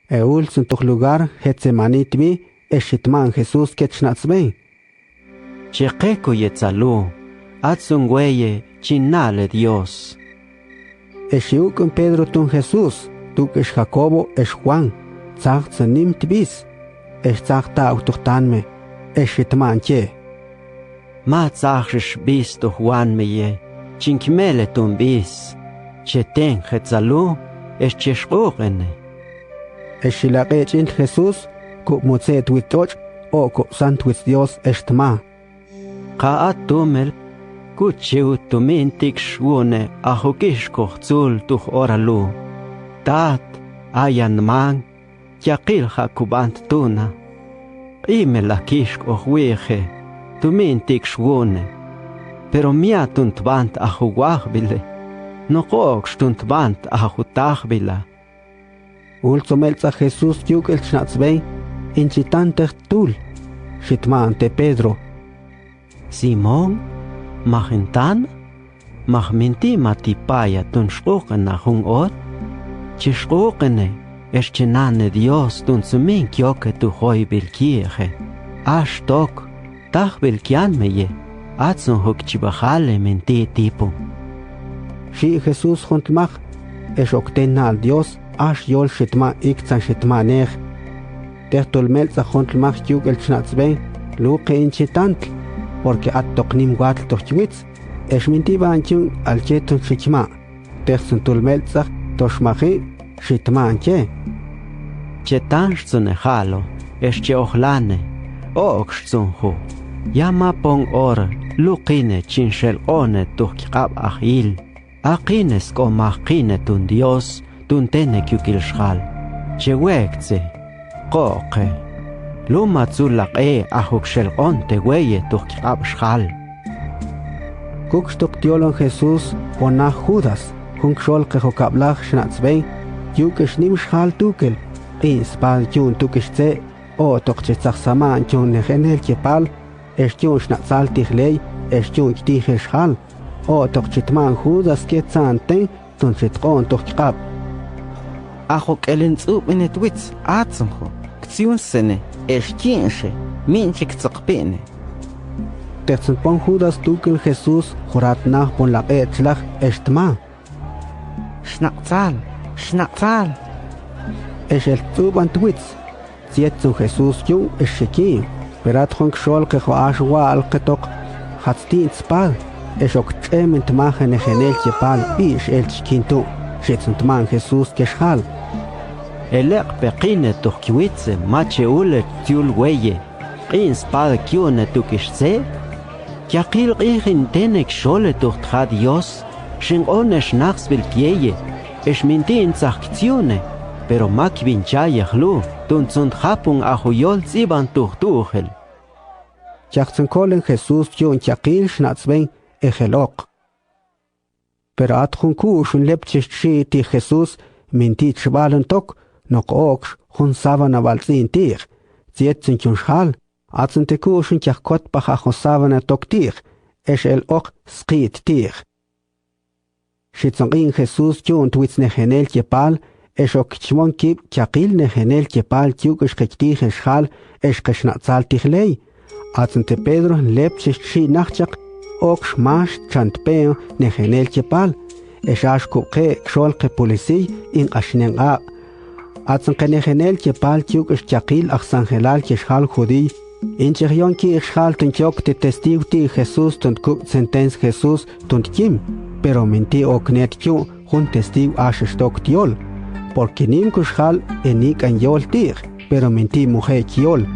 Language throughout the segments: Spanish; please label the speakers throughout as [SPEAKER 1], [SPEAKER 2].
[SPEAKER 1] Eulz en tu lugar, Getsemanitbi, Eshitman Jesús Ketchnatzbei.
[SPEAKER 2] Chequeco yetzalu, atzungweye, chinale Dios.
[SPEAKER 1] Eshiukun Pedro tun Jesús, tuk Jacobo Juan, tzach zanim tbis, tzachta autochtanme, Eshitman che.
[SPEAKER 2] Ma tzachsh bis tu Juan meye, chinkmele tun bis, cheten jetzalu, cheshkogene.
[SPEAKER 1] Eshilaqechin Jesús, ku mozet witoch, o ku sant wit Dios eshtma.
[SPEAKER 2] Ka atumel, kuchiu tumintik shwune ahukish kochzul tuch oralu. Tat, ayan man, yakil hakubant tuna. Imelakish kohwieje, tumintik shwune. Pero mia tuntbant ahuwahbile, no kok stuntbant ahutahbila.
[SPEAKER 1] Ulzomelza Jesús yukel schnatzbei, inchitantech tul, shitmante Pedro.
[SPEAKER 2] Simón, machintan, machminti matipaya tun shkoken na hung or, chishkokene, eschenane Dios tun sumin kyoke tu hoi bilkieje. Ashtok, tach bilkian meye, atsun huk chibajale menti tipo.
[SPEAKER 1] Shi Jesús juntmach, eshokten al Dios, ash yol shitma ikzan shitma nech. Techtolmelza juntmach yukel schnatzbei, luke inchitantl. Porque atoknim guatl tochwitz, esmintiba anchun alchetun shikma, texun tulmelzach, toshmachi, shitma anche.
[SPEAKER 2] Chetanchzun ejalo, esche ochlane, oxzunhu, yama pong or, lukine chinshel one tuchkab ahil, akines komachine tun Dios, tun tene kyukilshal, chewekze, koke. Luma tzulak ahukshel onte weye tuchkab shal.
[SPEAKER 1] Kukstok tiolon Jesús ponah Judas, kunkshol kehokablach schnatzbei, yukesh nim shal tukel, inspal yun tukishze, o tokchetzach saman yun nechenel kepal, eshyun schnatzal tichlei, eshyun ktichel shal, o tokchetman Judas ketzanten, tunchetkon tuchkab.
[SPEAKER 3] Ahok elentzup in het wits, atzumho, ktsiun sene. Esquienche, minchik tzakpene.
[SPEAKER 1] Texpon Judas tukel Jesús, jurat nach pon la etzlach estma.
[SPEAKER 3] Schnatzal, schnatzal.
[SPEAKER 1] Es el tuban twitz. Zietzun Jesús yu escheki. Perat hong shol que joashwa al ketok. Hatztin spal. Esok chement machen egenel chepal. Ish el chkintu. Shetzunt man Jesús keshal.
[SPEAKER 2] Elek peqine tuchkiwitze mache ule tiul weye. Qin spad kione tukishze. Yakil qin tenek shole tuchtha Dios. Shin onesh naxbil kieye. Esmintin tzachktione. Pero mak vinchaye khlu. Tunzunt hapung ahuyol ziban tuchtuchel.
[SPEAKER 1] Chachzen kolen Jesús yun yakil schnatzben egelok. Pero atjun kushun lepchishi ti Jesús minti chbalen tok. Nok ox, hun savana valzin tir. Zietzin kyun shal, atzen te kushun kyakot pacha hun savana tok tir. Es el ok skit tir. Shitzon in Jesús kyun twitz negenel kyepal, es ok chmon kip kyakil negenel kyepal kyukish kektir shal, es keshnatzal tichlei. Atzen te Pedro lepchish shi nachchak, ok shmash chantpeo negenel kyepal. Es ashkuke ksholke polisi in ashnen a. Atzen kenegenel kepal kyuk kyakil aksangelal keshal judi. Incherion ki eshal tunkyok te testigo ti Jesús tunt kuk sentens Jesús tunt kim. Pero menti oknet kyu hun testigo ashestok tiol. Porque nim kushal enik an yol tir. Pero menti mujer kiol.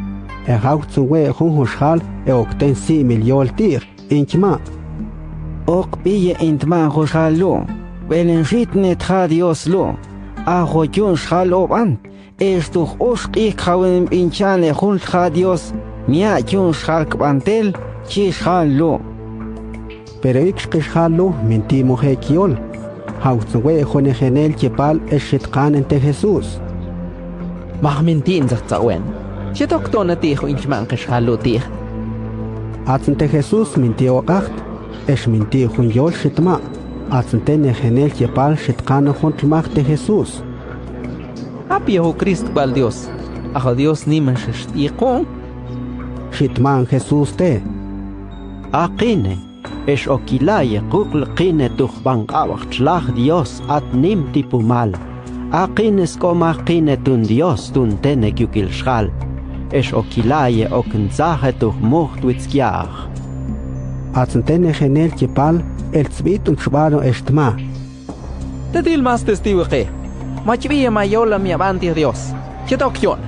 [SPEAKER 1] Hauk tsuwe hun hushal okten si yol tir. Inkma.
[SPEAKER 3] Ok pille intman hushal lo. Welen ritnet ha Dios lo. Ajo yun shal oban, estos oski kawen pinchane junch ha Dios, mia yun shal kbantel, chi shal lo.
[SPEAKER 1] Pero ik shal lo, minti moje kiol. Hautzuwe jone genel kepal eshitkan ente Jesús.
[SPEAKER 4] Mach mintin zach zawen. Shetok tona tijo inchman shal lo tij.
[SPEAKER 1] Atzente Jesús minti okacht, esh minti jun yol shitma. Atzente negenel kepal shitkan juntmach de Jesús.
[SPEAKER 4] Apio Cristo bal Dios. Ajo Dios ni man shishtiqo.
[SPEAKER 1] Shitman Jesús te.
[SPEAKER 2] Aqine, es oquilaye kukl qine tuchban awach Dios at nim tipumal. Aqines koma qine tun Dios tun tene kyukil shal. Es oquilaye okenzaje tuch mocht witzkiach.
[SPEAKER 1] Atzentene genel kipal el tzbit un chbano estma.
[SPEAKER 4] Te dil más testigo que. Machvia mayola mi avanti Dios. ¿Qué toquion?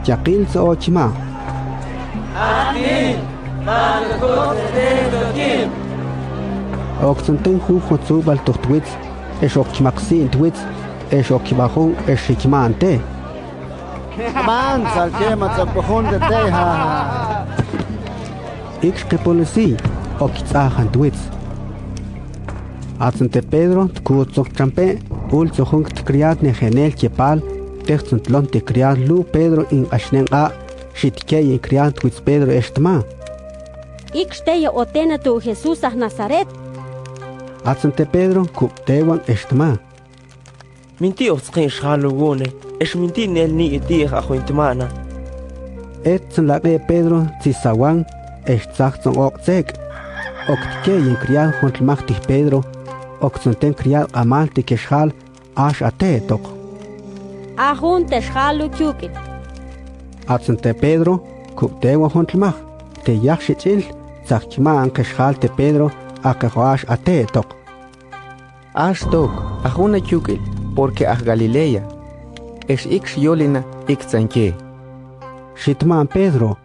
[SPEAKER 1] Yakil so ochma. Oxenten jujo zubal tuchtwitz. Es okmaxin twitz. Es okibahun es shikmante.
[SPEAKER 5] Man, salkema tzapujun de teja.
[SPEAKER 1] Ixke polisi, okitzahan twitz. Atzente Pedro, tkutzok trampe, ulzohung tkriad ne genel kepal, techtzuntlon te kriad lu Pedro in ashnen a, shitkei in kriad twitz Pedro estma.
[SPEAKER 6] Ixteya otena tu Jesús a Nazaret.
[SPEAKER 1] Atzente Pedro, kuptewan estma.
[SPEAKER 7] Minti otsqin shalugune, es minti nel ni itih ajuintmana.
[SPEAKER 1] Etzun labe Pedro, tzisawan, estzachtzon okzek. Oktkei in kriad juntl Pedro, okzunten kriad amal tikeshal, ash atetok.
[SPEAKER 6] Ahun teshalu kyukil.
[SPEAKER 1] Atzente Pedro, kuptewan juntl te yakshicil, tzachman keshal te Pedro, akahoash atetok.
[SPEAKER 3] Ashtok, ajuna chukil, porque a Galilea. Es ix yolina ixanque.
[SPEAKER 1] Shitman Pedro,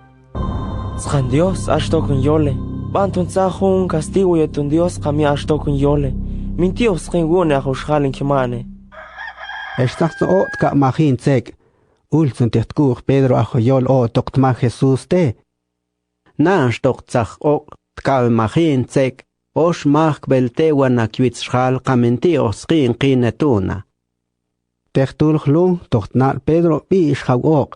[SPEAKER 7] Tzkan Dios ashtokun yole. Bantun tzahun castigo yetun Dios kami ashtokun yole. Minti otsqin gune ajushhalin kimane.
[SPEAKER 1] estachtzo otka majin tzek. Ulzun techtkuch Pedro ajoyol o toktma Jesús te.
[SPEAKER 2] Nash tzach ok tkal machin tzek. Osh mach beltewa na kwitzschal kamenti osqin qinetuna.
[SPEAKER 1] Techtulch lu tochtnal Pedro bi ishjaw ok.